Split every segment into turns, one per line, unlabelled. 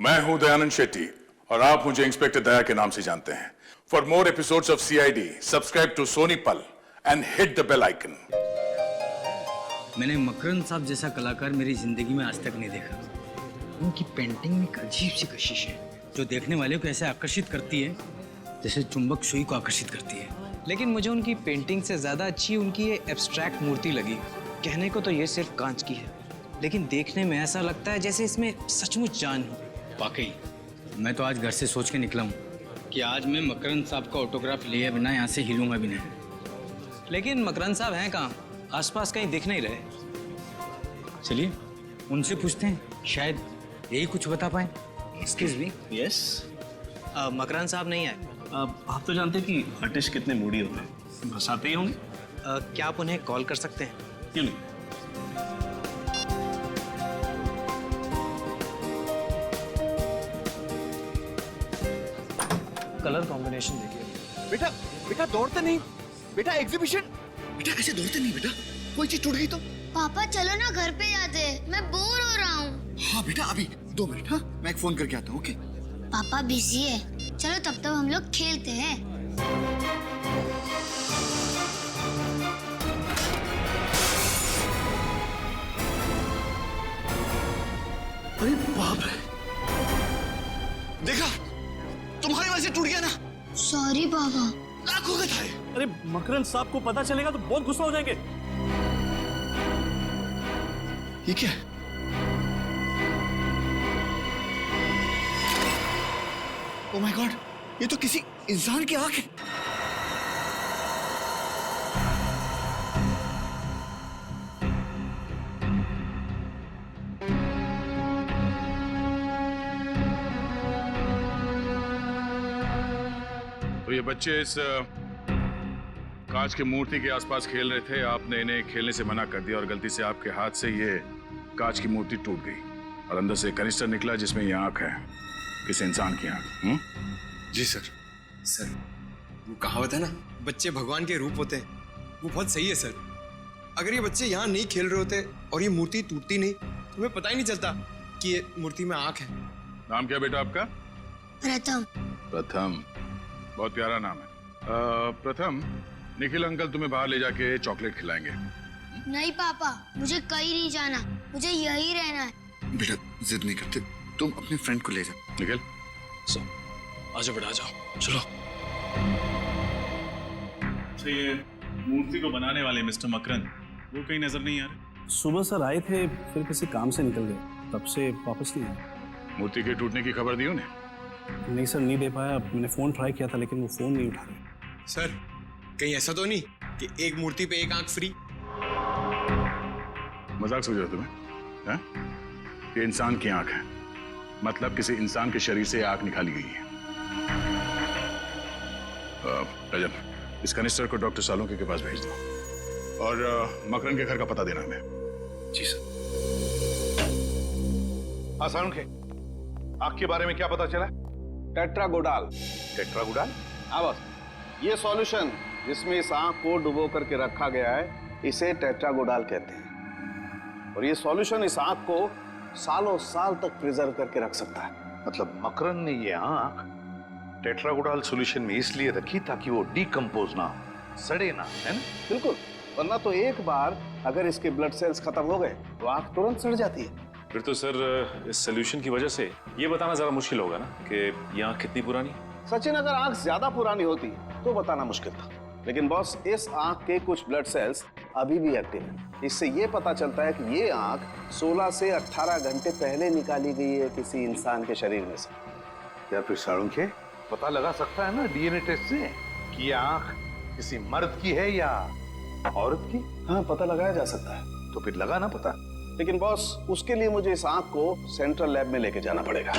मैं हूं दयानंद शेट्टी और आप मुझे इंस्पेक्टर दया के नाम से जानते हैं। For more episodes of CID subscribe to Sony Pal and hit the bell icon.
मैंने मकरंद साहब जैसा कलाकार मेरी जिंदगी में आज तक नहीं देखा। उनकी पेंटिंग में एक अजीब सी कशिश है जो देखने वाले को ऐसे आकर्षित करती है जैसे चुंबक सुई को आकर्षित करती है।
लेकिन मुझे उनकी पेंटिंग से ज्यादा अच्छी उनकी ये एब्स्ट्रैक्ट मूर्ति लगी। कहने को तो ये सिर्फ कांच की है, लेकिन देखने में ऐसा लगता है जैसे इसमें सचमुच जान हो।
वाकई मैं तो आज घर से सोच के निकला हूँ कि आज मैं मकरंद साहब का ऑटोग्राफ लिए बिना यहाँ से हिलूंगा भी नहीं।
लेकिन मकरंद साहब हैं कहाँ? आसपास कहीं दिख नहीं रहे।
चलिए उनसे पूछते हैं, शायद यही कुछ बता पाए।
Excuse me.
यस।
मकरंद साहब नहीं आए।
आप तो जानते हैं कि आर्टिस्ट कितने मूडी होते हैं, बस आते ही होंगे।
क्या आप उन्हें कॉल कर सकते हैं?
क्यों नहीं।
कलर कॉम्बिनेशन देखिए।
बेटा बेटा दौड़ते नहीं, बेटा एग्जीबिशन। बेटा ऐसे दौड़ते नहीं बेटा, कोई चीज टूट गई तो।
पापा चलो ना घर पे जाते हैं, मैं बोर हो रहा हूँ।
हाँ बेटा अभी 2 मिनट। हाँ मैं एक फोन करके आता हूँ। ओके
पापा बिजी है, चलो तब तक हम लोग खेलते हैं।
अरे बाप रे, देखा तुम्हारी वजह से टूट गया ना।
सॉरी पापा।
लाखों का था।
अरे मकरंद साहब को पता चलेगा तो बहुत गुस्सा हो जाएंगे।
ये क्या? ओह माय गॉड, ये तो किसी इंसान की आंख है।
तो ये बच्चे इस कांच की मूर्ति के आसपास खेल रहे थे, आपने इन्हें खेलने से मना कर दिया और गलती से आपके हाथ से ये कांच की मूर्ति टूट गई और अंदर से कनिस्टर निकला जिसमें ये आंख है, किसी इंसान की आंख।
जी सर। सर वो कहावत है ना, बच्चे भगवान के रूप होते हैं, वो बहुत सही है सर। अगर ये बच्चे यहाँ नहीं खेल रहे होते और ये मूर्ति टूटती नहीं तो हमें पता ही नहीं चलता कि ये मूर्ति में आंख है।
नाम क्या बेटा आपका?
प्रथम।
प्रथम, बहुत प्यारा नाम है। प्रथम, निखिल अंकल तुम्हें बाहर ले जाके चॉकलेट खिलाएंगे।
नहीं पापा, मुझे कहीं नहीं जाना, मुझे यही रहना है।
बेटा जिद नहीं करते, तुम अपने फ्रेंड को ले जाओ।
निखिल
आजाओ बेटा आजाओ, चलो।
अच्छा ये मूर्ति को बनाने वाले मिस्टर मकरंद वो कहीं नजर नहीं आ रहे?
सुबह सर आए थे, फिर किसी काम से निकल गए, तब से वापस नहीं आए।
मूर्ति के टूटने की खबर दी उन्हें?
नहीं सर, नहीं दे पाया। मैंने फोन ट्राई किया था लेकिन वो फोन नहीं उठा रहे।
सर कहीं ऐसा तो नहीं कि एक मूर्ति पे एक आंख फ्री?
मजाक समझ रहे हो तुम्हें? हैं? ये इंसान की आंख है, मतलब किसी इंसान के शरीर से आंख निकाली गई है। रजन, इस कनिस्टर को डॉक्टर सालुंके के पास भेज दो और मकरंद के घर का पता देना हमें।
जी सर।
हाँ सालुंके, आंख के बारे में क्या पता चला? टेट्रागोडाल। टेट्रागोडाल? हाँ बस, ये सॉल्यूशन जिसमें इस आंख को डुबो करके रखा गया है इसे टेट्रागोडाल कहते हैं। और ये सॉल्यूशन इस आंख को सालों साल तक प्रिजर्व करके रख सकता है।
मतलब मकरंद ने ये आंख टेट्रागोडाल सॉल्यूशन में इसलिए रखी ताकि वो डिकम्पोज ना हो, सड़े ना, है ना?
बिल्कुल, वरना तो एक बार अगर इसके ब्लड सेल्स खत्म हो गए तो आंख तुरंत सड़ जाती है।
फिर तो सर इस सोल्यूशन की वजह से ये बताना जरा मुश्किल होगा ना कि ये आंख कितनी पुरानी है।
सचिन, अगर आंख ज्यादा पुरानी होती तो बताना मुश्किल था, लेकिन बॉस इस आंख के कुछ ब्लड सेल्स अभी भी एक्टिव हैं। इससे ये पता चलता है कि ये आंख 16 से 18 घंटे पहले निकाली गई है किसी इंसान के शरीर में से।
या फिर सालुंके पता लगा सकता है ना डीएनए टेस्ट से कि ये आंख किसी मर्द की है या औरत की?
हाँ, पता लगाया जा सकता है।
तो फिर लगा ना पता।
लेकिन बॉस उसके लिए मुझे इस आंख को सेंट्रल लैब में लेके जाना पड़ेगा।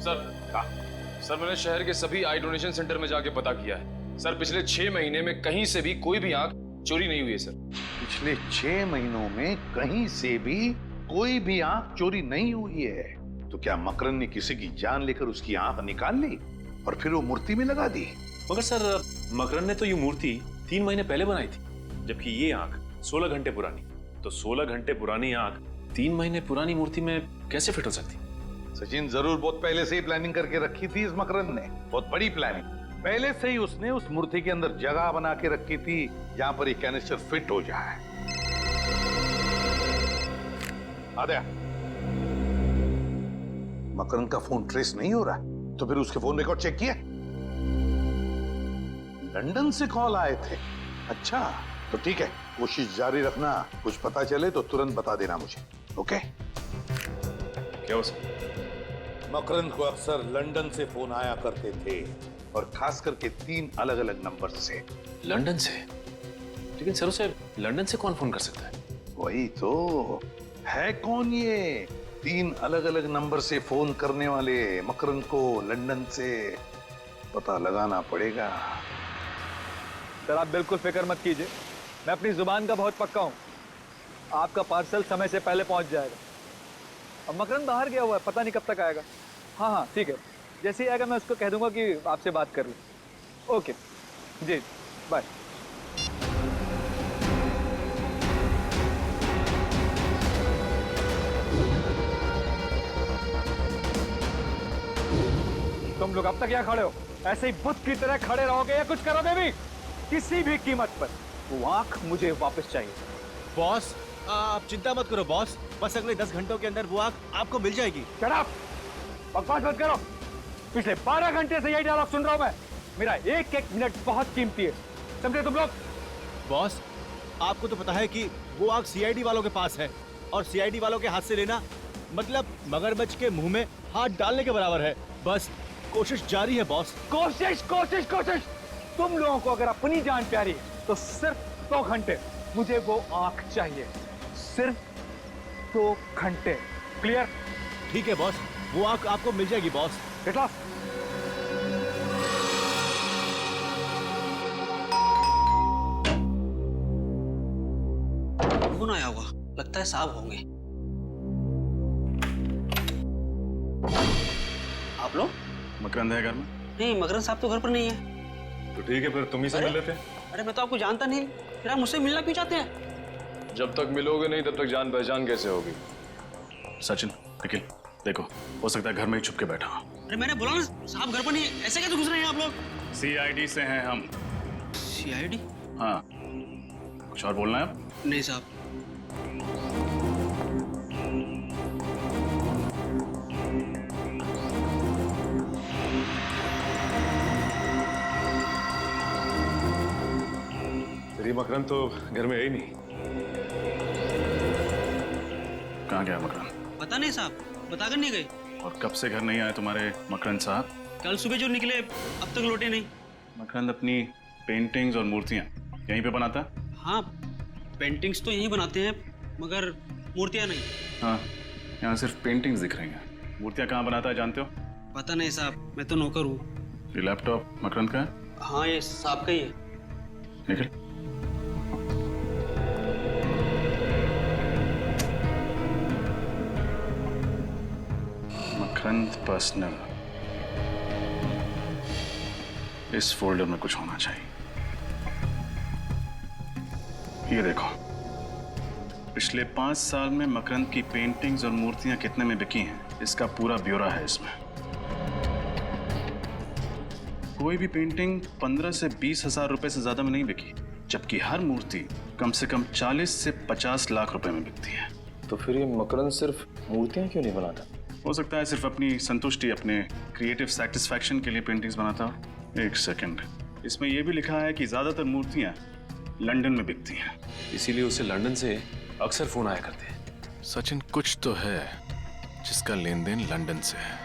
सर मैंने शहर के सभी आई डोनेशन सेंटर में जाके पता किया है सर, पिछले 6 महीने में कहीं से भी कोई भी आंख चोरी नहीं हुई है सर।
पिछले 6 महीनों में कहीं से भी कोई भी आंख चोरी नहीं हुई है। तो क्या मकरंद ने किसी की जान लेकर उसकी आंख निकाल ली और फिर वो मूर्ति में लगा दी?
मगर सर मकरंद ने तो ये मूर्ति 3 महीने पहले बनाई थी, जबकि ये आंख 16 घंटे पुरानी। तो 16 घंटे पुरानी आंख 3 महीने पुरानी मूर्ति में कैसे फिट हो सकती?
सचिन जरूर बहुत पहले से ही प्लानिंग करके रखी थी इस मकरंद ने, बहुत बड़ी प्लानिंग। पहले से ही उसने उस मूर्ति के अंदर जगह बना के रखी थी जहां पर ये कैनिस्टर फिट हो जाए। आद्या, मकरंद का फोन ट्रेस नहीं हो रहा, तो फिर उसके फोन रिकॉर्ड चेक किया? लंदन से कॉल आए थे। अच्छा, तो ठीक है, कोशिश जारी रखना, कुछ पता चले तो तुरंत बता देना मुझे। ओके?
क्या हो सर?
मकरंद को अक्सर लंदन से फोन आया करते थे, और खास करके 3 अलग अलग नंबर से।
लंदन से? लेकिन सर उसे लंदन से कौन फोन कर सकता है?
वही तो है, कौन ये 3 अलग अलग नंबर से फोन करने वाले मकरंद को लंदन से? पता लगाना पड़ेगा।
सर आप बिल्कुल फिक्र मत कीजिए, मैं अपनी जुबान का बहुत पक्का हूँ। आपका पार्सल समय से पहले पहुंच जाएगा। अब मकरंद बाहर गया हुआ है, पता नहीं कब तक आएगा। हाँ हाँ ठीक है, जैसे ही आएगा मैं उसको कह दूंगा कि आपसे बात कर लूँ। ओके जी, बाय। तुम लोग अब तक यहाँ खड़े हो, ऐसे ही बुत की तरह खड़े रहोगे या कुछ करोगे भी? किसी भी कीमत पर वो आंख मुझे वापस चाहिए।
बॉस आप चिंता मत करो बॉस, बस अगले 10 घंटों के अंदर वो आंख आपको मिल जाएगी।
Shut up! बकवास मत करो। पिछले 12 घंटे से यही डायलॉग सुन रहा हूं मैं। मेरा एक एक मिनट बहुत कीमती है, समझे तुम लोग?
बॉस आपको तो पता है कि वो आंख सीआईडी वालों के पास है, और सीआईडी वालों के हाथ से लेना मतलब मगरमच्छ के मुंह में हाथ डालने के बराबर है। बस कोशिश जारी है बॉस।
कोशिश कोशिश कोशिश! तुम लोगों को अगर अपनी जान प्यारी है तो सिर्फ 2 घंटे मुझे वो आंख चाहिए, सिर्फ 2 घंटे। क्लियर?
ठीक है बॉस, वो आंख आपको मिल जाएगी बॉस।
Get lost.
कौन आया होगा? लगता है साहब होंगे। आप लोग?
मकरंद है घर में?
नहीं, मकरंद साहब तो घर पर नहीं है।
तो ठीक है, फिर तुम ही से मिल लेते हैं।
अरे मैं तो आपको जानता नहीं, फिर आप मुझसे मिलना क्यों चाहते हैं?
जब तक मिलोगे नहीं तब तक जान पहचान कैसे होगी?
सचिन, निखिल, देखो, हो सकता है घर में ही छुप के बैठा हो।
अरे मैंने बोला ना साहब घर पर नहीं है, ऐसे कैसे घुस रहे हैं आप लोग?
सीआईडी से हैं हम।
सीआईडी?
हाँ, कुछ और बोलना है आप?
नहीं साहब।
तेरी मकरंद तो घर में है ही नहीं।
कहाँ गया मकरंद?
पता नहीं साहब, बताकर नहीं गए।
और कब से घर नहीं आए तुम्हारे मकरंद साहब?
कल सुबह जो निकले अब तक लौटे नहीं।
मकरंद अपनी पेंटिंग्स और मूर्तियाँ यहीं पे बनाता है?
हाँ, पेंटिंग्स तो यहीं बनाते हैं मगर मूर्तियाँ नहीं।
हाँ, यहाँ सिर्फ पेंटिंग्स दिख रही हैं। मूर्तियाँ कहाँ बनाता है जानते हो?
पता नहीं साहब, मैं तो नौकर हूँ।
ये लैपटॉप मकरंद का है?
हाँ, ये साहब का ही है।
निखिल, मकरंद पर्सनल, इस फोल्डर में कुछ होना चाहिए। ये देखो, पिछले 5 साल में मकरंद की पेंटिंग्स और मूर्तियां कितने में बिकी हैं, इसका पूरा ब्यौरा है इसमें। कोई भी पेंटिंग 15 से 20 हजार रुपए से ज्यादा में नहीं बिकी, जबकि हर मूर्ति कम से कम 40 से 50 लाख रुपए में बिकती है।
तो फिर ये मकरंद सिर्फ मूर्तियां क्यों नहीं बनाता?
हो सकता है सिर्फ अपनी संतुष्टि, अपने क्रिएटिव सेटिस्फैक्शन के लिए पेंटिंग्स बनाता हो। एक सेकंड, इसमें यह भी लिखा है कि ज्यादातर मूर्तियां लंदन में बिकती हैं,
इसीलिए उसे लंदन से अक्सर फोन आया करते हैं।
सचिन, कुछ तो है जिसका लेन देन लंदन से है।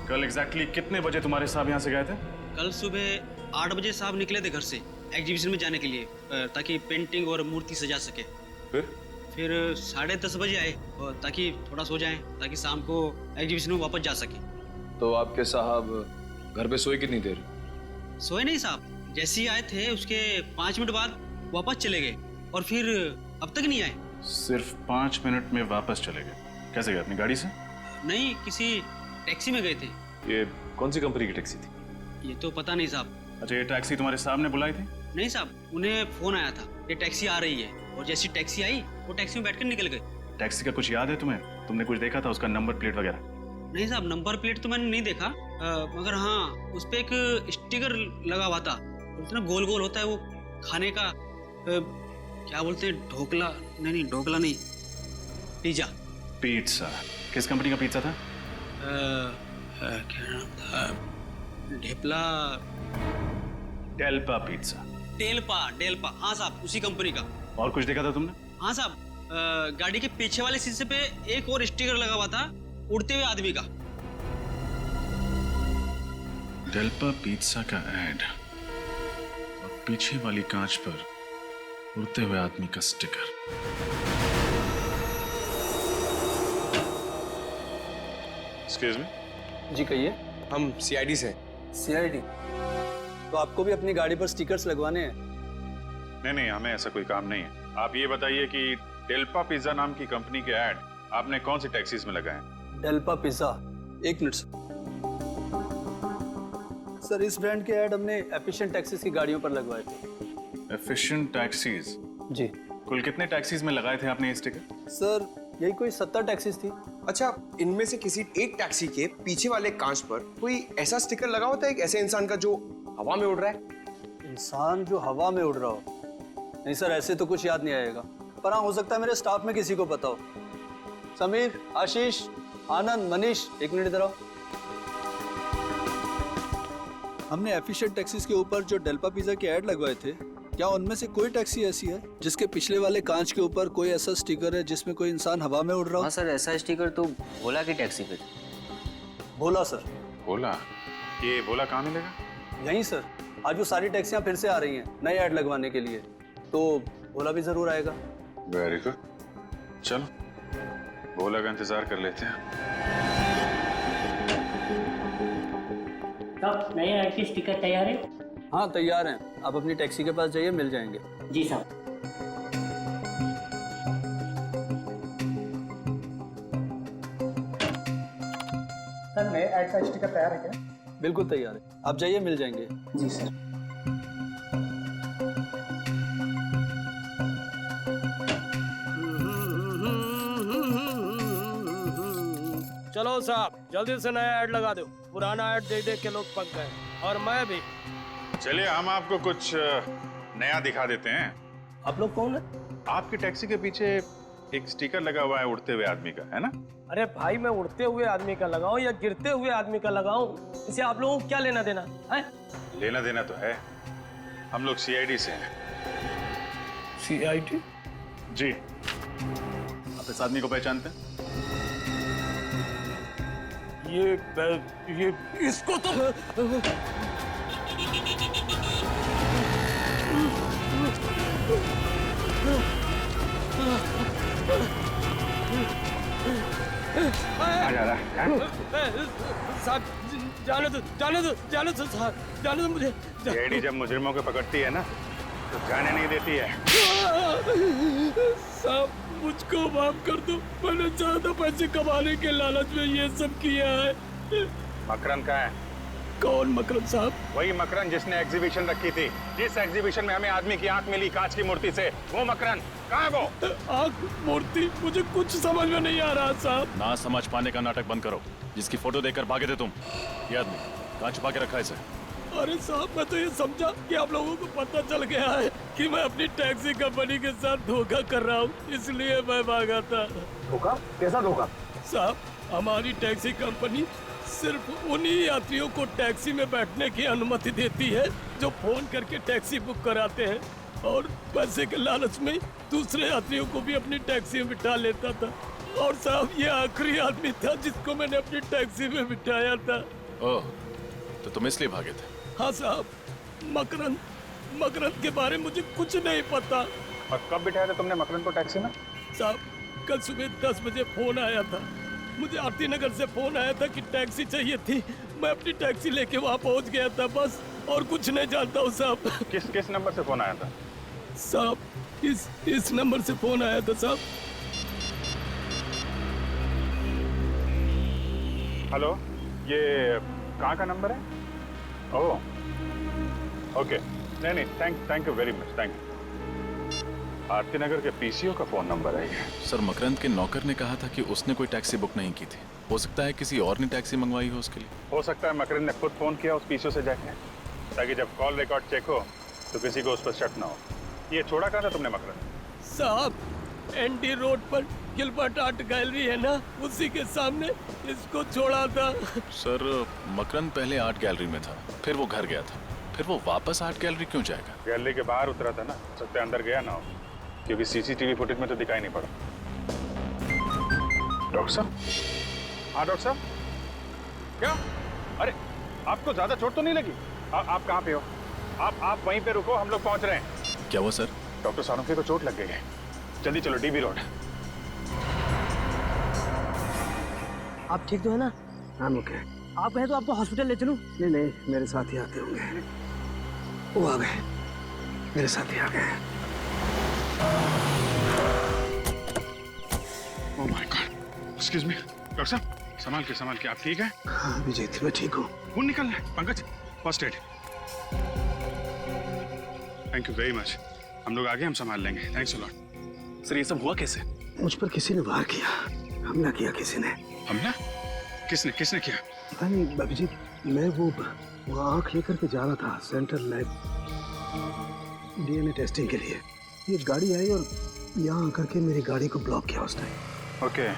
कल एग्जैक्टली कितने बजे तुम्हारे साहब यहाँ से गए थे?
कल सुबह 8 बजे साहब निकले थे घर से एग्जीबिशन में जाने के लिए, ताकि पेंटिंग और मूर्ति सजा सके। फिर 10:30 बजे आए, और ताकि थोड़ा सो जाएं, ताकि शाम को एग्जीबिशन में वापस जा सके।
तो आपके साहब घर पे सोए कितनी देर?
सोए नहीं साहब, जैसे ही आए थे उसके 5 मिनट बाद वापस चले गए, और फिर अब तक नहीं आए।
सिर्फ 5 मिनट में वापस चले गए? कैसे गए, अपनी गाड़ी से?
नहीं, किसी टैक्सी में गए थे।
ये कौन सी कंपनी की टैक्सी थी?
ये तो पता नहीं साहब।
अच्छा, ये टैक्सी तुम्हारे साहब ने बुलाई थी?
नहीं साहब, उन्हें फोन आया था, ये टैक्सी आ रही है, और जैसी टैक्सी आई वो टैक्सी में बैठकर निकल गए।
टैक्सी का कुछ याद है तुम्हें? तुमने कुछ देखा था, उसका नंबर प्लेट वगैरह?
नहीं साहब, नंबर प्लेट तो मैंने नहीं देखा, मगर हाँ उस पे एक स्टिकर लगा हुआ था, इतना गोल गोल होता है वो खाने का, क्या बोलते हैं, ढोकला? नहीं ढोकला नहीं, पिज्जा।
पिज्जा? किस कंपनी का पिज्जा था?
क्या नाम था? ढेपला,
डेल्पा पिज्जा।
डेल्पा, हाँ साहब, उसी कंपनी का।
और कुछ देखा था तुमने?
हाँ साहब, गाड़ी के पीछे वाले शीशे पे एक और स्टिकर लगा हुआ था, उड़ते हुए आदमी का।
डेल्पा पिज्जा का ऐड और पीछे वाली कांच पर उड़ते हुए आदमी का स्टिकर। Excuse me.
जी कहिए।
हम सीआईडी से।
सीआईडी? तो आपको भी अपनी गाड़ी पर स्टिकर्स लगवाने हैं?
नहीं, हमें ऐसा कोई काम नहीं है। आप ये बताइए कि डेल्पा पिज्जा नाम की कंपनी के ऐड आपने कौन सी टैक्सीज में लगाए?
डेल्पा पिज्जा? एक मिनट सर, इस ब्रांड के ऐड हमने एफिशिएंट टैक्सीज की गाड़ियों पर लगवाए थे।
Efficient taxis?
जी।
कुल कितने टैक्सीज में लगाए थे आपने ये स्टिकर?
सर यही कोई 70 टैक्सीज थी।
अच्छा, इनमें से किसी एक टैक्सी के पीछे वाले कांच पर कोई ऐसा स्टिकर लगा होता है एक ऐसे इंसान का जो हवा में उड़ रहा है?
इंसान जो हवा में उड़ रहा हो? नहीं सर, ऐसे तो कुछ याद नहीं आएगा, पर हाँ हो सकता है मेरे स्टाफ में किसी को पता हो। समीर, आशीष, आनंद, मनीष, एक मिनट इधर आओ। हमने एफिशिएंट टैक्सीज के ऊपर जो डेल्पा पिज्जा के ऐड लगवाए थे, क्या उनमें से कोई टैक्सी ऐसी है जिसके पिछले वाले कांच के ऊपर कोई ऐसा स्टिकर है जिसमें कोई इंसान हवा में उड़ रहा हो?
हाँ सर, ऐसा स्टिकर तो भोला की टैक्सी पे।
भोला सर?
भोला? ये भोला कहाँ मिलेगा?
यहीं सर, आज वो सारी टैक्सियां फिर से आ रही हैं नए ऐड लगवाने के लिए, तो भोला भी जरूर आएगा।
वेरी गुड, चलो भोला का इंतजार कर लेते हैं।
साहब, नए ऐड के स्टिकर तैयार है?
हाँ तैयार हैं, आप अपनी टैक्सी के पास जाइए, मिल जाएंगे।
जी साहब।
सर, नए ऐड का स्टिकर तैयार है क्या? बिल्कुल तैयार है, आप जाइए, मिल जाएंगे।
जी सर।
चलो साहब, जल्दी से नया ऐड लगा दो, पुराना ऐड देख देख के लोग पक गए, और मैं भी।
चलिए हम आपको कुछ नया दिखा देते हैं।
आप लोग कौन है?
आपकी टैक्सी के पीछे एक स्टिकर लगा हुआ है उड़ते हुए आदमी का, है ना?
अरे भाई, मैं उड़ते हुए आदमी का लगाऊं या गिरते हुए आदमी का लगाऊं, इसे आप लोगों को क्या लेना देना है?
लेना देना तो है, हम लोग सीआईडी से हैं।
सीआईडी?
जी। आप इस आदमी को पहचानते हैं?
ये इसको तो साहब, जाने दो साहब, जाने दो मुझे।
सीआईडी जब मुजरिमों को पकड़ती है ना तो जाने नहीं देती है।
साहब, मुझको माफ कर दो, मैंने ज्यादा पैसे कमाने के लालच में ये सब किया है।
मकरन कहाँ है?
कौन मकरन साहब?
वही मकरन जिसने एग्जीबिशन रखी थी, जिस एग्जीबिशन में हमें आदमी की आंख मिली कांच की मूर्ति से, वो मकरन कहाँ है? वो
आंख मूर्ति? मुझे कुछ समझ में नहीं आ रहा साहब।
ना समझ पाने का नाटक बंद करो। जिसकी फोटो देखकर भागे थे तुम, ये आदमी कहाँ छुपा के रखा है इसे?
अरे साहब, मैं तो ये समझा कि आप लोगों को पता चल गया है कि मैं अपनी टैक्सी कंपनी के साथ धोखा कर रहा हूँ, इसलिए मैं भागा था।
धोखा? कैसा धोखा?
साहब, हमारी टैक्सी कंपनी सिर्फ उन्हीं यात्रियों को टैक्सी में बैठने की अनुमति देती है जो फोन करके टैक्सी बुक कराते हैं, और पैसे के लालच में दूसरे यात्रियों को भी अपनी टैक्सी में बिठा लेता था। और साहब, ये आखिरी आदमी था जिसको मैंने अपनी टैक्सी में बिठाया था।
ओह, तो तुम इसलिए भागे थे?
हाँ साहब, मकरन के बारे में मुझे कुछ नहीं पता।
और कब बिठाया था तुमने मकरन को टैक्सी में?
साहब, कल सुबह 10 बजे फोन आया था, मुझे आरती नगर से फोन आया था कि टैक्सी चाहिए थी। मैं अपनी टैक्सी लेके वहाँ पहुँच गया था, बस, और कुछ नहीं जानता हूँ साहब।
किस नंबर से फोन आया था?
साहब, इस नंबर से फोन आया था साहब।
हेलो, ये कहाँ का नंबर है? ओह, ओके, नहीं, thank you very much, thank you.
Aarti Nagar के पीसीओ का फोन नंबर है ये।
सर मकरंद के नौकर ने कहा था कि उसने कोई टैक्सी बुक नहीं की थी। हो सकता है किसी और ने टैक्सी मंगवाई हो उसके लिए।
हो सकता है मकरंद ने खुद फोन किया उस पीसीओ से जाके, ताकि जब कॉल रिकॉर्ड चेक हो तो किसी को उस पर शक ना हो। ये छोड़ा कहाँ था तुमने मकरंद?
साहब, एनडी रोड पर गिलबर्ट आर्ट गैलरी है ना, उसी के सामने इसको छोड़ा था।
सर मकरंद पहले आर्ट गैलरी में था, फिर वो घर गया था, फिर वो वापस आर्ट गैलरी क्यों जाएगा?
गैलरी के बाहर उतरा था ना, सकते अंदर गया ना हो, क्योंकि सीसीटीवी फुटेज में तो दिखाई नहीं पड़ा। डॉक्टर साहब? हाँ डॉक्टर साहब, क्या? अरे आपको ज्यादा चोट तो नहीं लगी? आप कहाँ पे हो? आप वहीं पे रुको, हम लोग पहुंच रहे हैं।
क्या हुआ सर?
डॉक्टर सानुफी को चोट लग गई है, जल्दी चलो डीबी रोड।
आप ठीक तो है ना? I'm okay। आप कहें तो आपको हॉस्पिटल ले चलूं? नहीं नहीं, मेरे साथ ही आते होंगे। वो आ गए, मेरे साथ ही आ गए।
Oh my God, excuse me doctor साहब, संभाल के, आप ठीक हैं?
हाँ विजय, मैं ठीक हूँ।
खून निकल रहा है। Pankaj, first aid. Thank you very much, हम लोग आगे, हम संभाल लेंगे। Thanks a lot.
सर ये सब हुआ कैसे?
मुझ पर किसी ने वार किया, हमला किया किसी ने।
हमला? किसने किया?
पता नहीं अभिजीत, मैं वो आँख लेकर के जा रहा था सेंट्रल लैब डीएनए टेस्टिंग के लिए। ये गाड़ी आई और यहाँ आकर के मेरी गाड़ी को ब्लॉक किया उसने।
ओके।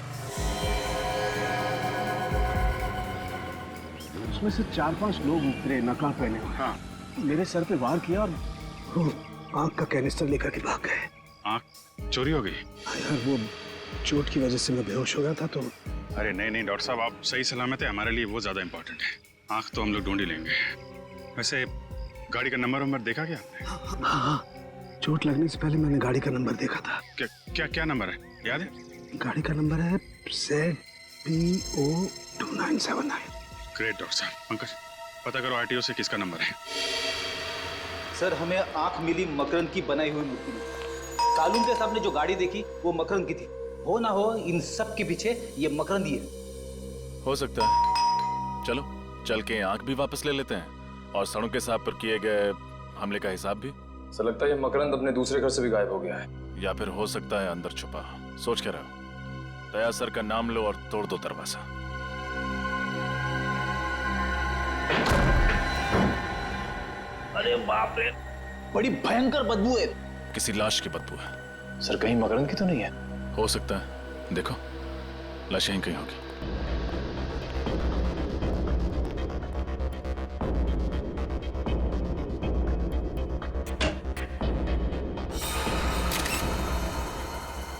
उसमें से 4-5 लोग उतरे नकाब पहने हुए।
हाँ।
मेरे सर पे वार किया और वो आँख का कैनिस्टर लेकर के भाग गए।
आँख चोरी हो गई?
यार वो चोट की वजह से मैं बेहोश हो गया था तो।
अरे नहीं डॉक्टर साहब, आप सही सलामत है, हमारे लिए वो ज्यादा इम्पोर्टेंट है। आँख तो हम लोग ढूंढ ही लेंगे। वैसे गाड़ी का नंबर देखा क्या आपने?
हाँ, चोट लगने से पहले मैंने गाड़ी का नंबर देखा था।
क्या नंबर है, याद है?
गाड़ी का नंबर है ZPO 2979।
ग्रेट डॉक्टर साहब। पंकज, पता करो आरटीओ से किसका नंबर है।
सर हमें आंख मिली मकरंद की बनाई हुई मूर्ति में। कालूम के साहब ने जो गाड़ी देखी वो मकरंद की थी। हो ना हो इन सब के पीछे ये मकरंद ही है।
हो सकता है। चलो चल के आंख भी वापस ले लेते हैं और सड़क के साहब पर किए गए हमले का हिसाब भी।
सर लगता है ये मकरंद अपने दूसरे घर से भी गायब हो गया है।
या फिर हो सकता है अंदर छुपा। सोच के रहो। दया सर का नाम लो और तोड़ दो दरवाजा।
अरे बाप रे, बड़ी भयंकर बदबू है।
किसी लाश की बदबू है।
सर कहीं मकरंद की तो नहीं है?
हो सकता है, देखो लाश यहीं कहीं होगी।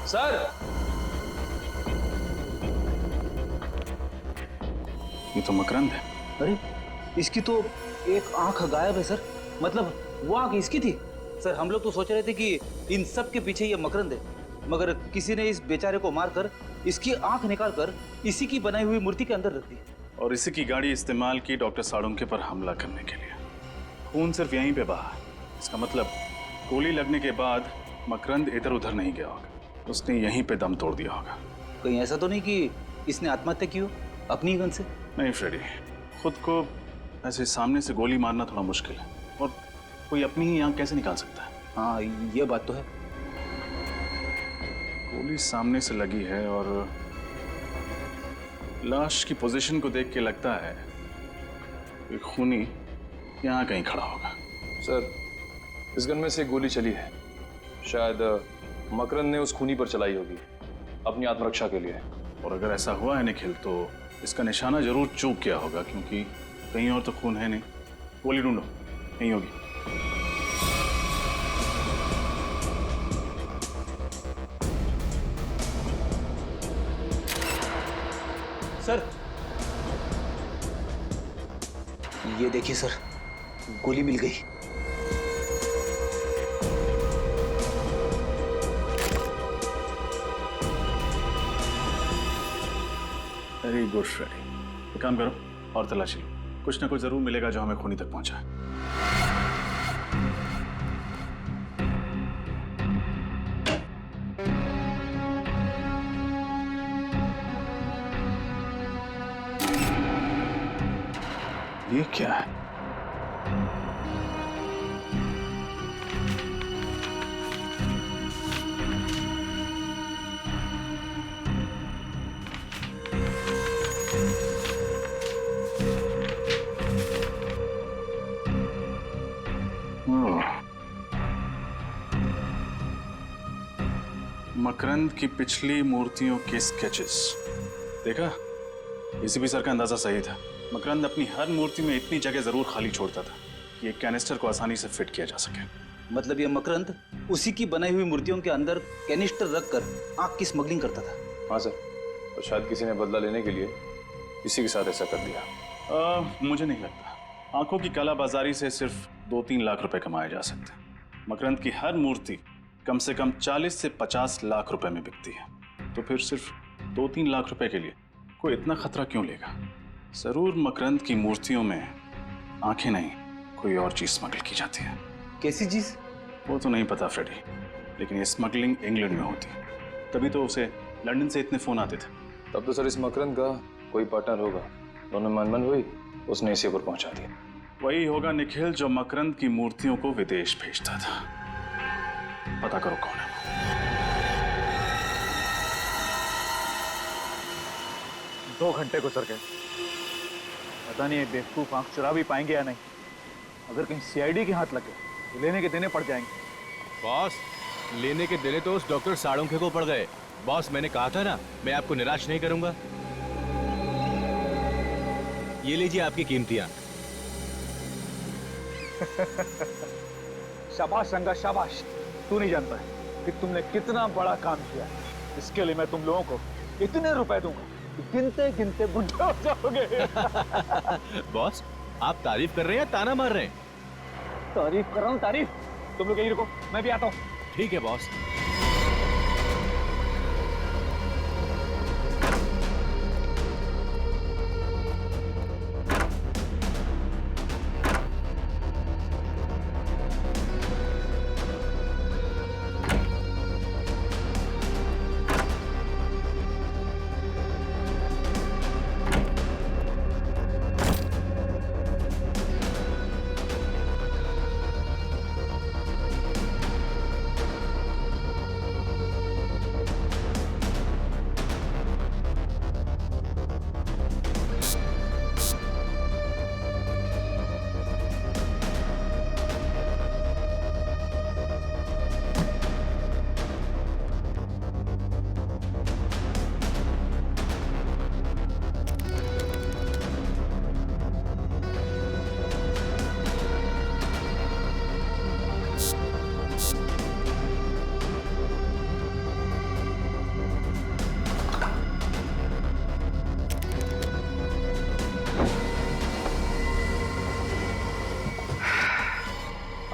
सर
ये तो मकरंद है।
अरे इसकी तो एक आंख गायब है सर, मतलब वो आंख इसकी थी। सर हम लोग तो सोच रहे थे कि इन सब के पीछे ये मकरंद है, मगर किसी ने इस बेचारे को मारकर इसकी आंख निकालकर इसी की बनाई हुई मूर्ति के अंदर रख दी।
और इसी की गाड़ी इस्तेमाल की डॉक्टर साळुंखे पर हमला करने के लिए। खून सिर्फ यहीं पे बहा। इसका मतलब गोली लगने के बाद मकरंद इधर उधर नहीं गया होगा, उसने यहीं पे दम तोड़ दिया होगा।
कहीं ऐसा तो नहीं कि इसने आत्महत्या की हो अपनी ही गन से?
नहीं फ्रेडी, खुद को ऐसे सामने से गोली मारना थोड़ा मुश्किल है, और कोई अपनी ही आंख कैसे निकाल सकता है?
हाँ ये बात तो है।
गोली सामने से लगी है और लाश की पोजीशन को देख के लगता है कि खूनी यहाँ कहीं खड़ा होगा।
सर इस गन में से गोली चली है, शायद मकरंद ने उस खूनी पर चलाई होगी अपनी आत्मरक्षा के लिए।
और अगर ऐसा हुआ है निखिल, तो इसका निशाना जरूर चूक गया होगा, क्योंकि कहीं और तो खून है नहीं। गोली ढूंढो, नहीं होगी।
सर ये देखिए सर, गोली मिल गई।
Very good Freddy. एक काम करो और तलाशी लो, कुछ ना कुछ जरूर मिलेगा जो हमें खूनी तक पहुंचाए। ये क्या है? मकरंद की पिछली मूर्तियों के स्केचेस देखा? एसीपी सर का अंदाजा सही था। मकरंद अपनी हर मूर्ति में इतनी जगह जरूर खाली छोड़ता था कि एक कैनिस्टर को आसानी से फिट किया जा सके।
मतलब ये मकरंद उसी की बनाई हुई मूर्तियों के अंदर कैनिस्टर रखकर आग की स्मगलिंग करता था?
हाँ सर, और शायद किसी ने बदला लेने के लिए इसी के साथ ऐसा कर दिया।
मुझे नहीं लगता। आंखों की कालाबाजारी से सिर्फ 2-3 लाख रुपए कमाए जा सकते हैं। मकरंद की हर मूर्ति कम से कम 40 से 50 लाख रुपए में बिकती है, तो फिर सिर्फ 2-3 लाख रुपए के लिए कोई इतना खतरा क्यों लेगा? जरूर मकरंद की मूर्तियों में आंखें नहीं, कोई और चीज स्मगल की जाती है।
कैसी चीज?
वो तो नहीं पता फ्रेडी, लेकिन ये स्मगलिंग इंग्लैंड में होती है, तभी तो उसे लंदन से इतने फोन आते थे।
तब तो सर इस मकरंद का कोई पार्टनर होगा, दोनों मन हुई, उसने इसी पर पहुंचा दिया।
वही होगा निखिल जो मकरंद की मूर्तियों को विदेश भेजता था। पता करो कौन है।
2 घंटे गुजर गए, पता नहीं ये बेवकूफ आंख चुरा भी पाएंगे या नहीं। अगर कहीं सीआईडी के हाथ लगे तो लेने के देने पड़ जाएंगे।
बॉस, लेने के देने तो उस डॉक्टर साड़ोंखे को पड़ गए। बॉस, मैंने कहा था ना, मैं आपको निराश नहीं करूंगा। ये लीजिए आपकी कीमतियां।
शाबाश रंगा, शाबाश। तू नहीं जानता है कि तुमने कितना बड़ा काम किया है। इसके लिए मैं तुम लोगों को इतने रुपए दूंगा कि गिनते गिनते बुढ़े हो जाओगे।
बॉस, आप तारीफ कर रहे हैं या ताना मार रहे हैं?
तारीफ कर रहा हूँ, तारीफ। तुम लोग यहीं रुको, मैं भी आता हूँ।
ठीक है बॉस।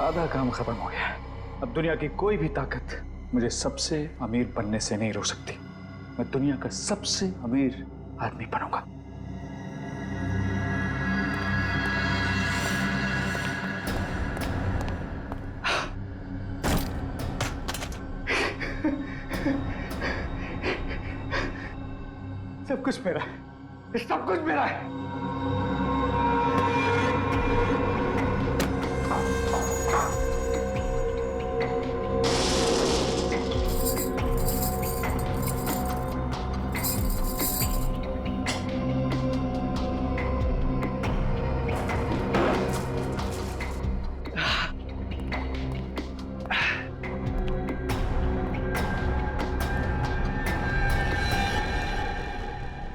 आधा काम खत्म हो गया। अब दुनिया की कोई भी ताकत मुझे सबसे अमीर बनने से नहीं रोक सकती। मैं दुनिया का सबसे अमीर आदमी बनूंगा। सब कुछ मेरा है, सब कुछ मेरा है।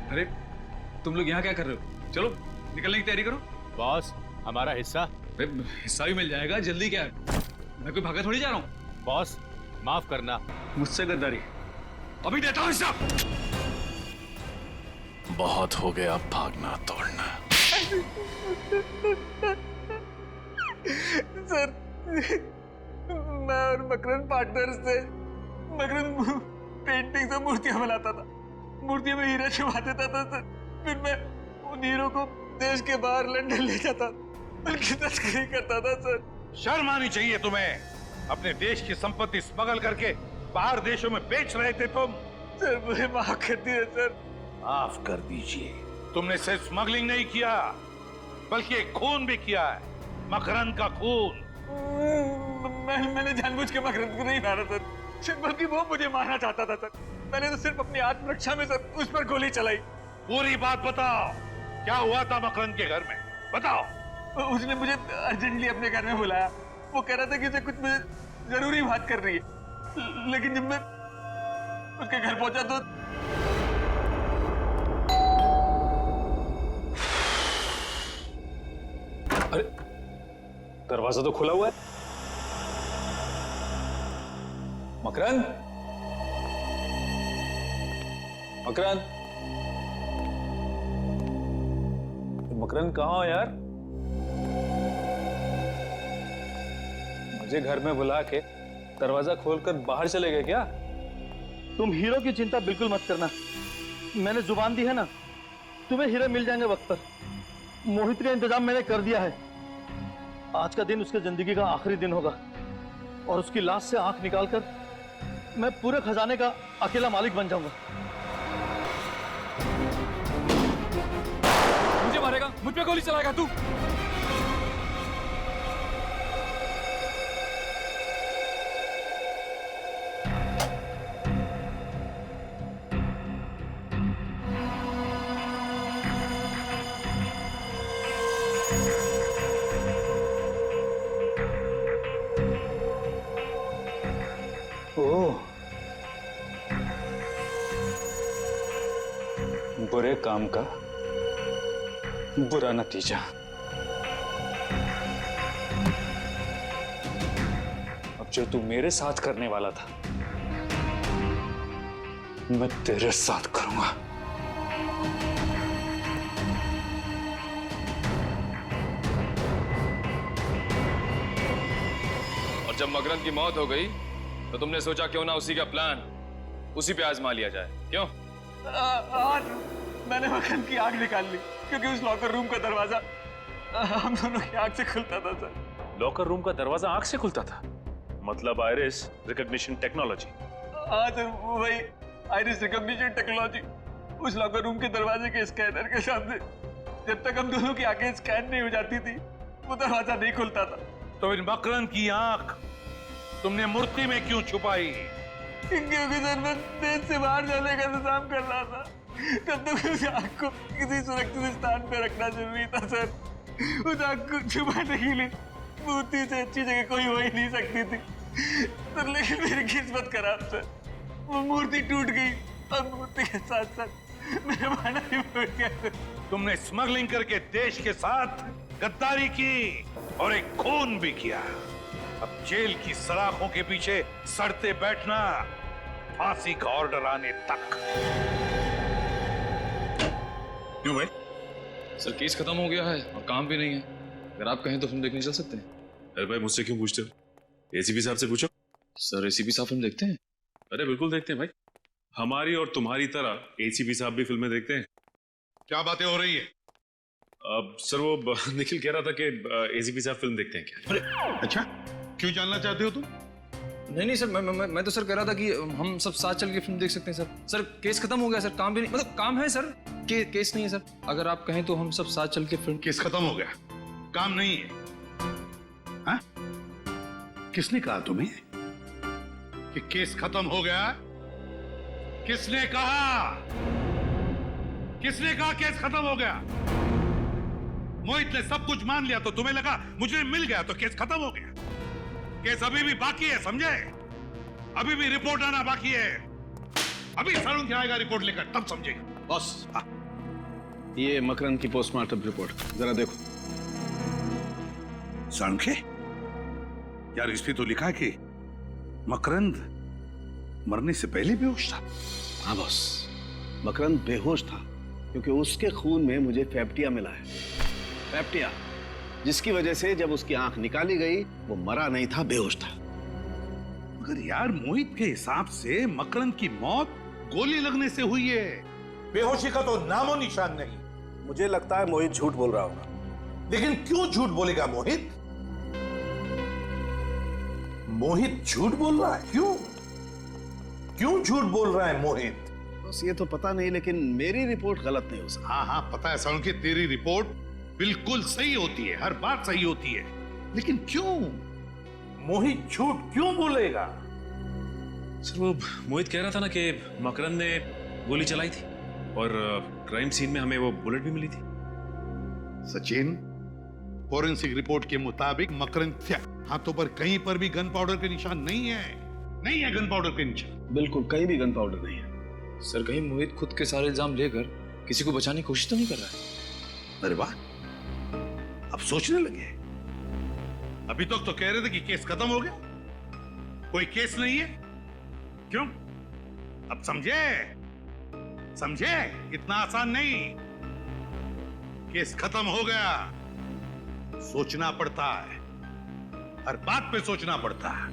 अरे तुम लोग यहाँ क्या कर रहे हो? चलो निकलने की तैयारी करो।
बॉस, हमारा हिस्सा?
हिस्सा भी मिल जाएगा, जल्दी क्या है? मैं कोई भागा थोड़ी जा रहा हूँ।
बॉस, माफ करना।
मुझसे गद्दारी, अभी देता हूँ हिस्सा।
बहुत हो गया भागना तोड़ना।
सर, मैं और मकरंद पार्टनर्स थे। मकरंद पेंटिंग से मूर्तियां बनाता था, मूर्तियों में हीरा छुपा देता था सर। फिर मैं उन हीरो को देश के बाहर लंदन ले जाता, उनकी तस्करी करता था सर।
शर्म आनी चाहिए तुम्हें। अपने देश की संपत्ति स्मगल करके बाहर देशों में बेच रहे थे तुम।
सर मुझे माफ कर दिए सर।
माफ कर दीजिए। तुमने सिर्फ स्मगलिंग नहीं किया, बल्कि एक खून भी किया है, मकरंद का खून।
मैंने जानबूझ के मकरंद को नहीं मारा सर, बल्कि वो मुझे मारना चाहता था सर। मैंने तो सिर्फ अपनी आत्मरक्षा में सर उस पर गोली चलाई।
पूरी बात बताओ, क्या हुआ था मकरंद के घर में? बताओ।
उसने मुझे अर्जेंटली अपने घर में बुलाया। वो कह रहा था कि उसे कुछ मुझे जरूरी बात कर रही है, लेकिन जब मैं उसके घर पहुंचा तो अरे दरवाजा तो खुला हुआ है। मकरंद, मकरंद, मकरंद कहाँ हो यार? मुझे घर में बुला के दरवाजा खोलकर बाहर चले गए क्या?
तुम हीरो की चिंता बिल्कुल मत करना, मैंने जुबान दी है ना, तुम्हें हीरे मिल जाएंगे वक्त पर। मोहित का इंतजाम मैंने कर दिया है। आज का दिन उसकी जिंदगी का आखिरी दिन होगा और उसकी लाश से आंख निकालकर मैं पूरे खजाने का अकेला मालिक बन जाऊंगा।
मुझे मारेगा, मुझ पे गोली चलाएगा तू?
बुरे काम का बुरा नतीजा। अब जो तू मेरे साथ करने वाला था, मैं तेरे साथ करूंगा।
और जब मकरंद की मौत हो गई तो तुमने सोचा क्यों ना उसी का प्लान उसी पे आजमा लिया जाए, क्यों?
आज मैंने मकरंद की आग निकाल ली क्योंकि उस लॉकर रूम का दरवाजा हम दोनों की आग से खुलता था सर।
लॉकर रूम का दरवाजा आंख से खुलता था? मतलब आइरिस रिकॉग्निशन टेक्नोलॉजी?
हाँ सर, वही आइरिस रिकॉग्निशन टेक्नोलॉजी। उस लॉकर रूम के दरवाजे के स्कैनर के सामने जब तक हम दोनों की आंखें स्कैन नहीं हो जाती थी, वो दरवाजा नहीं खुलता था।
तो इन मकरंद की आंख तुमने मूर्ति में क्यों छुपाई?
क्योंकि सर मैं देश से बाहर जाने का इंतजाम कर रहा था, तब तक उस आग को किसी सुरक्षित स्थान पर रखना जरूरी था सर। उस आग को छुपाने के लिए मूर्ति से अच्छी जगह कोई हो ही नहीं सकती थी सर, लेकिन मेरी किस्मत खराब सर, वो मूर्ति टूट गई और मूर्ति के साथ साथ मेरा माना भी फूट गया सर।
तुमने स्मगलिंग करके देश के साथ गद्दारी की और एक खून भी किया। अब जेल की सलाखों के पीछे सड़ते बैठना, फांसी का ऑर्डर आने तक।
क्यों भाई? सर केस खत्म हो गया है और काम भी नहीं है। अगर आप कहें तो फिल्म देखने चल सकते हैं।
अरे भाई मुझसे क्यों पूछते हो? एसीपी साहब से पूछो।
सर एसीपी साहब फिल्म देखते हैं?
अरे बिल्कुल देखते हैं भाई, हमारी और तुम्हारी तरह एसीपी साहब भी फिल्में देखते हैं।
क्या बातें हो रही है?
अब सर वो निखिल कह रहा था कि एसीपी साहब फिल्म देखते हैं क्या?
अरे अच्छा, क्यों जानना चाहते हो तुम?
नहीं सर, मैं तो सर कह रहा था कि हम सब साथ चल के फिल्म देख सकते हैं सर। सर केस खत्म हो गया सर, काम भी नहीं, मतलब काम है सर, केस नहीं है सर। अगर आप कहें तो हम सब साथ चल के फिल्म।
केस खत्म हो गया, काम नहीं है? हाँ? किसने कहा तुम्हें कि केस खत्म हो गया? किसने कहा? किसने कहा केस खत्म हो गया? मोहित ने सब कुछ मान लिया तो तुम्हें लगा मुझे मिल गया तो केस खत्म हो गया? केस अभी भी बाकी है, समझे? अभी भी रिपोर्ट आना बाकी है। अभी सारुंखे आएगा रिपोर्ट लेकर, तब समझेगा।
बॉस, ये मकरंद की पोस्टमार्टम रिपोर्ट जरा देखो।
सारुंखे, यार इस पे तो लिखा है कि मकरंद मरने से पहले बेहोश था।
हाँ बॉस, मकरंद बेहोश था क्योंकि उसके खून में मुझे फैप्टिया मिला है। फैप्टिया जिसकी वजह से जब उसकी आंख निकाली गई वो मरा नहीं था, बेहोश था।
मगर यार मोहित के हिसाब से मकरंद की मौत गोली लगने से हुई है।
बेहोशी का तो नामो निशान नहीं।
मुझे लगता है मोहित झूठ बोल रहा होगा।
लेकिन क्यों झूठ बोलेगा मोहित? मोहित झूठ बोल रहा है, क्यों? क्यों झूठ बोल रहा है मोहित?
बस ये तो पता नहीं, लेकिन मेरी रिपोर्ट गलत नहीं हो सकती।
हाँ पता है सारुंखे, तेरी रिपोर्ट बिल्कुल सही होती है, हर बात सही होती है, लेकिन क्यों?
मोहित झूठ क्यों बोलेगा?
सर वो मोहित कह रहा था ना कि मकरंद ने गोली चलाई थी और क्राइम सीन में हमें वो बुलेट भी मिली थी।
सचिन, फोरेंसिक रिपोर्ट के मुताबिक मकरंद के हाथों पर कहीं पर भी गन पाउडर के निशान नहीं है। नहीं है गन पाउडर के निशान।
बिल्कुल कहीं भी गन पाउडर नहीं है।
सर कहीं मोहित खुद के सारे इल्जाम लेकर किसी को बचाने की कोशिश तो नहीं कर रहा है?
अरे वाह, अब सोचने लगे। अभी तक तो कह रहे थे कि केस खत्म हो गया, कोई केस नहीं है। क्यों? अब समझे? समझे? इतना आसान नहीं। केस खत्म हो गया। सोचना पड़ता है, हर बात पे सोचना पड़ता है।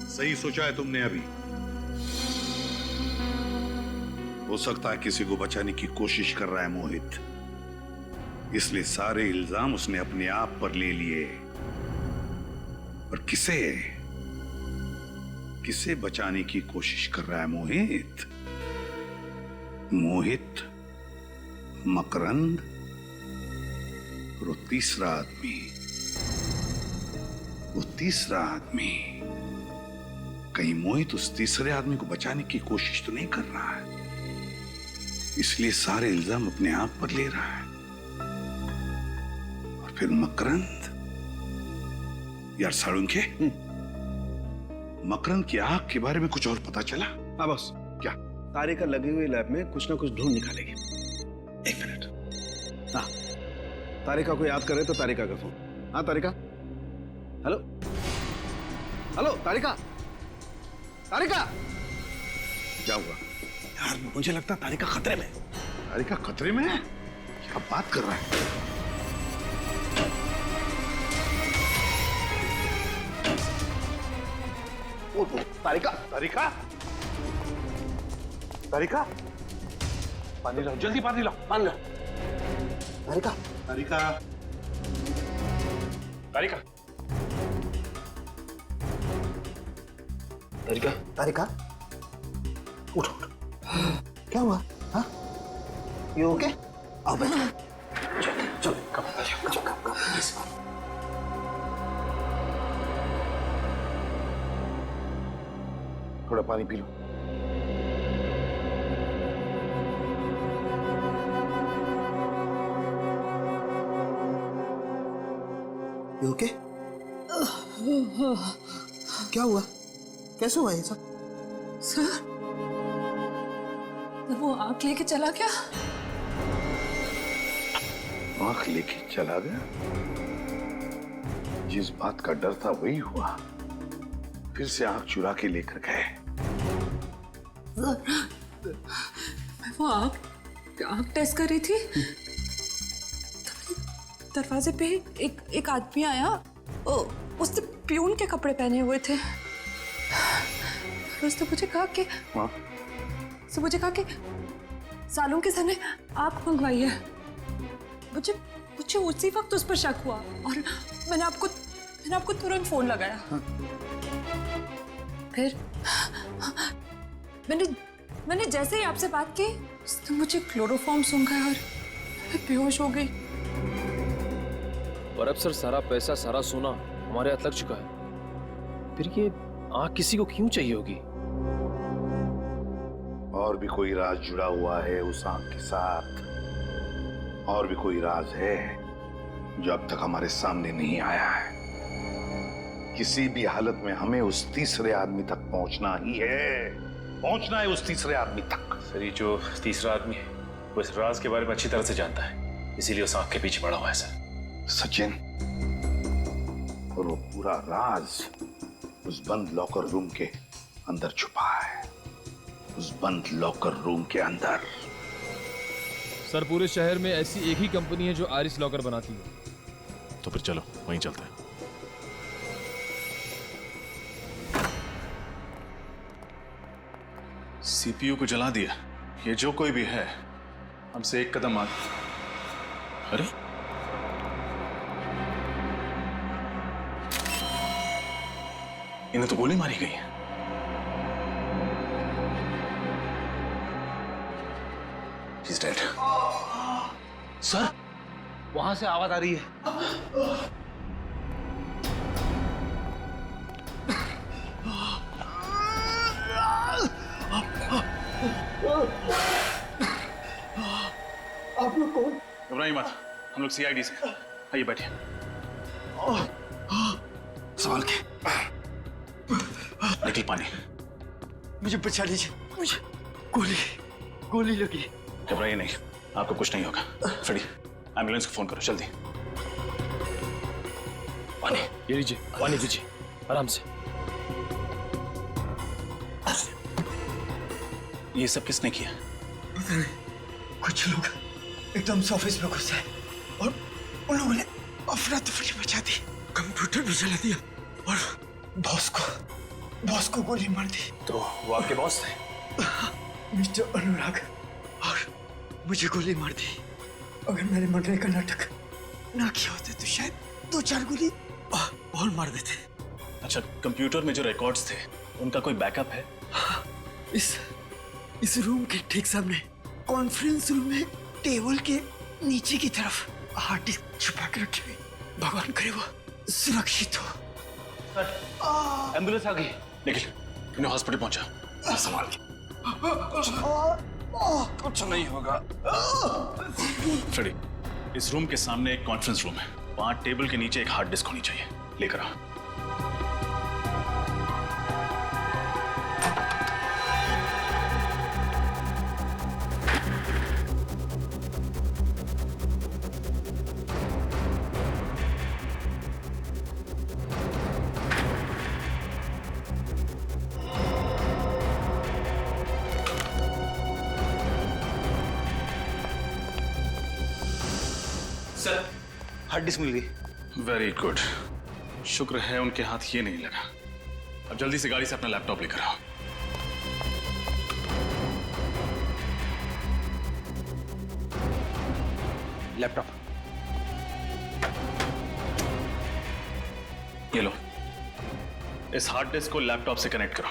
सही सोचा है तुमने अभी। हो सकता है किसी को बचाने की कोशिश कर रहा है मोहित, इसलिए सारे इल्जाम उसने अपने आप पर ले लिए। और किसे बचाने की कोशिश कर रहा है मोहित? मोहित, मकरंद और वो तीसरा आदमी। कहीं मोहित उस तीसरे आदमी को बचाने की कोशिश तो नहीं कर रहा है, इसलिए सारे इल्जाम अपने आप पर ले रहा है। और फिर मकरंद, यार साळुंखे, मकरंद की आंख के बारे में कुछ और पता चला?
हाँ बॉस।
क्या?
तारिका लगी हुई लैब में कुछ ना कुछ ढूंढ निकालेगी। एक मिनट। हाँ, तारिका को याद करे तो तारिका का फोन। हाँ तारिका, हेलो हेलो तारिका, तारिका।
क्या हुआ?
यार मुझे लगता है तारिका खतरे में।
तारिका खतरे में है? क्या बात कर रहा है?
तारिका,
तारिका, तारिका, पानी लाओ, जल्दी पानी लाओ।
पानी लाओ। तारिका,
तारिका, तारिका,
तारिका,
तारिका, उठो उठो। क्या हुआ? हाँ, ये ओके? आओ बैठो। चलो चलो, कम।
थोड़ा पानी पी लो।
ये ओके? क्या हुआ? कैसे हुआ ये सब?
सर, वो आंख लेके चला गया।
आंख लेके चला गया? जिस बात का डर था वही हुआ। फिर से आंख चुरा के लेकर गए।
मैं वो आंख टेस्ट कर रही थी, दरवाजे पे एक आदमी आया। उसने प्यून के कपड़े पहने हुए थे। उसने मुझे कहा कि सालों के सर ने आंख मंगवाई है। मुझे उसी वक्त उस पर शक हुआ और मैंने आपको तुरंत फोन लगाया। फिर मैंने जैसे ही आपसे बात की, उसने मुझे क्लोरोफॉर्म सूंघा और मैं बेहोश हो गई।
और अब सर सारा पैसा, सारा सोना हमारे हाथ लग चुका है। फिर ये आंख किसी को क्यों चाहिए होगी?
और भी कोई राज जुड़ा हुआ है उस आंख के साथ। और भी कोई राज है जो अब तक हमारे सामने नहीं आया है। किसी भी हालत में हमें उस तीसरे आदमी तक पहुंचना ही है। पहुंचना है उस तीसरे आदमी तक।
सर, ये जो तीसरा आदमी है वो इस राज के बारे में अच्छी तरह से जानता है, इसीलिए उस आंख के पीछे पड़ा हुआ है सर।
सचिन, और वो पूरा राज उस बंद लॉकर रूम के अंदर छुपा है। उस बंद लॉकर रूम के अंदर।
सर, पूरे शहर में ऐसी एक ही कंपनी है जो आरिस लॉकर बनाती है।
तो फिर चलो वहीं चलते हैं। सीपीयू को जला दिया। ये जो कोई भी है हमसे एक कदम आगे। अरे इन्हें तो गोली मारी गई है। He's dead.
सर, वहां से आवाज आ रही है।
आप लोग कौन?
घबराइए मत, हम लोग सीआईडी से। आइए बैठिए।
सवाल के
राइकल पानी।
मुझे बचा लीजिए, मुझे गोली लगी।
घबराइए नहीं, आपको कुछ नहीं होगा। फ्रेडी, एम्बुलेंस को फोन करो जल्दी।
पानी ये लीजिए, पानी पीजिए आराम से।
ये सब किसने किया?
पता नहीं, कुछ लोग एकदम से ऑफिस में घुस आए और उन लोगों ने अफरा तफरी मचा दी, कंप्यूटर भी जला दिया और बॉस को गोली मार दी।
तो वो आपके बॉस थे?
मिस्टर अनुराग, और मुझे गोली मार दी। अगर मैंने मरने का नाटक ना किया होता तो शायद 2-4 गोली और मार देते।
अच्छा, कंप्यूटर में जो रिकॉर्ड्स थे उनका कोई बैकअप है?
इस रूम के ठीक सामने कॉन्फ्रेंस रूम में टेबल के नीचे की तरफ हार्ड डिस्क छुपा के रखी हुई। भगवान करे वो सुरक्षित हो।
एम्बुलेंस आ गई। निखिल, इन्हें हॉस्पिटल पहुंचा। संभाल के।
कुछ नहीं होगा।
फ्रेडी, इस रूम के सामने एक कॉन्फ्रेंस रूम है, वहां टेबल के नीचे एक हार्ड डिस्क होनी चाहिए। लेकर आ।
सर, हार्ड डिस्क मिल गई।
वेरी गुड, शुक्र है उनके हाथ ये नहीं लगा। अब जल्दी से गाड़ी से अपना लैपटॉप लेकर आओ।
लैपटॉप
ये लो, इस हार्ड डिस्क को लैपटॉप से कनेक्ट करो।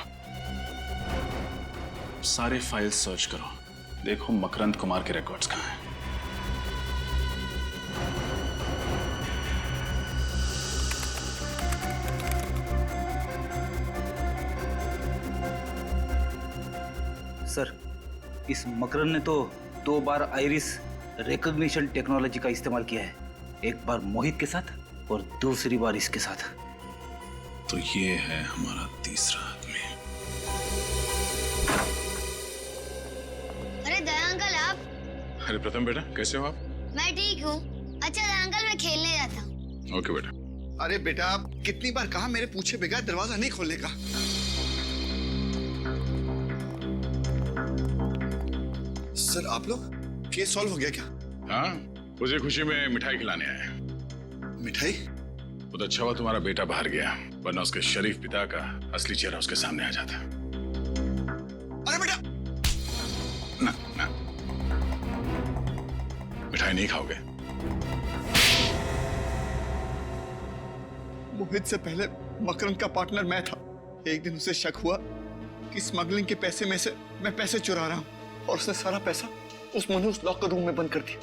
सारे फाइल्स सर्च करो, देखो मकरंद कुमार के रिकॉर्ड्स कहाँ हैं।
सर, इस मकरंद ने तो 2 बार आइरिस रिकॉग्निशन टेक्नोलॉजी का इस्तेमाल किया है। एक बार मोहित के साथ और दूसरी बार इसके साथ।
तो ये है हमारा तीसरा आदमी।
अरे दया अंकल, आप?
अरे प्रथम बेटा, कैसे हो आप?
मैं ठीक हूँ। अच्छा दया अंकल, मैं खेलने जाता हूँ।
ओके बेटा।
अरे बेटा, आप कितनी बार कहा मेरे पूछे बगैर दरवाजा नहीं खोलने का। सर, आप लोग केस सॉल्व हो गया क्या?
हाँ, उसी खुशी में मिठाई खिलाने आए हैं।
मिठाई?
बहुत अच्छा हुआ तुम्हारा बेटा बाहर गया, वरना उसके शरीफ पिता का असली चेहरा उसके सामने आ जाता।
अरे बेटा!
ना, ना। मिठाई नहीं खाओगे?
मोहित से पहले मकरंद का पार्टनर मैं था। एक दिन उसे शक हुआ कि स्मगलिंग के पैसे में से मैं पैसे चुरा रहा हूँ, और उसने सारा पैसा उस मनुष्य लॉकर रूम में बंद कर दिया।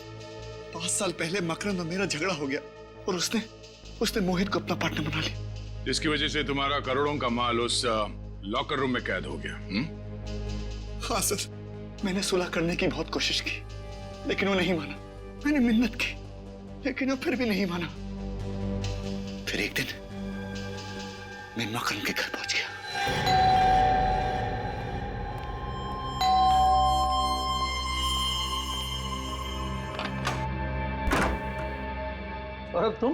5 साल पहले मकरंद और मेरा झगड़ा हो गया और उसने मोहित को अपना पार्टनर बना लिया।
जिसकी वजह से तुम्हारा करोड़ों का माल उस लॉकर रूम में कैद हो गया।
हाँ सर, मैंने सुलह करने की बहुत कोशिश की, लेकिन वो नहीं माना। मैंने मिन्नत की, लेकिन वो फिर भी नहीं माना। फिर एक दिन मैं मकरंद के घर पहुंच गया।
और अब तुम?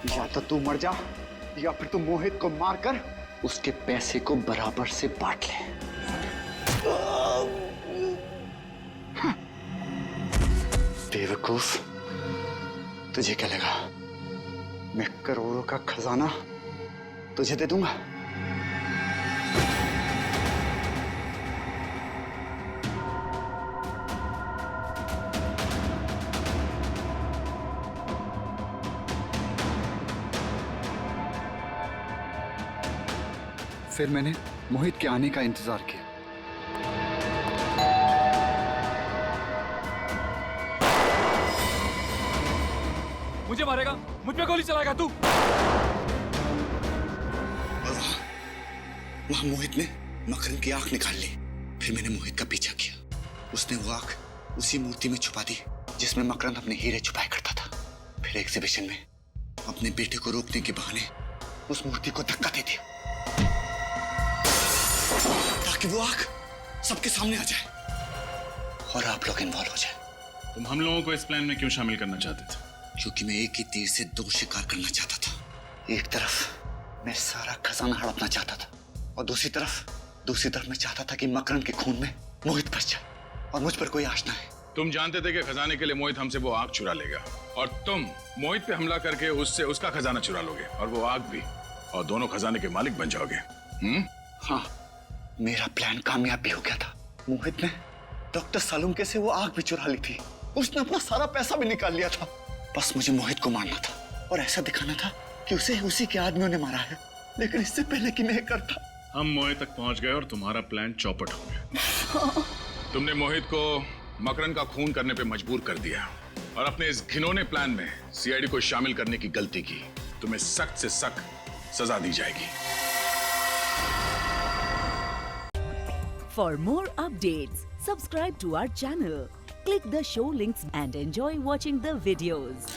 या तो तू मर जा, या फिर तू मोहित को मारकर उसके पैसे को बराबर से बांट ले। बेवकूफ, तुझे क्या लगा मैं करोड़ों का खजाना तुझे दे दूंगा? फिर मैंने मोहित के आने का इंतजार किया।
मुझे मारेगा? मुझ पे गोली चलाएगा तू?
वहां मोहित ने मकरंद की आंख निकाल ली। फिर मैंने मोहित का पीछा किया। उसने वो आंख उसी मूर्ति में छुपा दी जिसमें मकरंद अपने हीरे छुपाया करता था। फिर एग्जीबिशन में अपने बेटे को रोकने के बहाने
उस मूर्ति को धक्का दे दिया ताकि वो आग सबके सामने आ जाए और आप लोग इन्वॉल्व हो जाए।
तुम हम लोगों को इस प्लान में क्यों शामिल करना चाहते थे?
क्योंकि मैं एक ही तीर से दो शिकार करना चाहता था। एक तरफ मैं सारा खजाना हड़पना चाहता था और दूसरी तरफ मैं चाहता था कि मकरंद के खून में मोहित बच जाए और मुझ पर कोई आश ना है।
तुम जानते थे कि खजाने के लिए मोहित हमसे वो आग चुरा लेगा और तुम मोहित पे हमला करके उससे उसका खजाना चुरा लोगे और वो आग भी, और दोनों खजाने के मालिक बन जाओगे।
हाँ, मेरा प्लान कामयाब भी हो गया था। मोहित ने डॉक्टर सालुंके से वो आग भी चुरा ली थी, उसने अपना सारा पैसा भी निकाल लिया था। बस मुझे मोहित को मारना था और ऐसा दिखाना था कि उसे उसी के आदमियों ने मारा है, लेकिन इससे पहले कि मैं करता।
हम मोहित तक पहुंच गए और तुम्हारा प्लान चौपट हो गया।
तुमने मोहित को मकरंद का खून करने पे मजबूर कर दिया और अपने इस घिनौने प्लान में सीआईडी को शामिल करने की गलती की। तुम्हें सख्त से सख्त सजा दी जाएगी।
For more updates, subscribe to our channel, click the show links and enjoy watching the videos.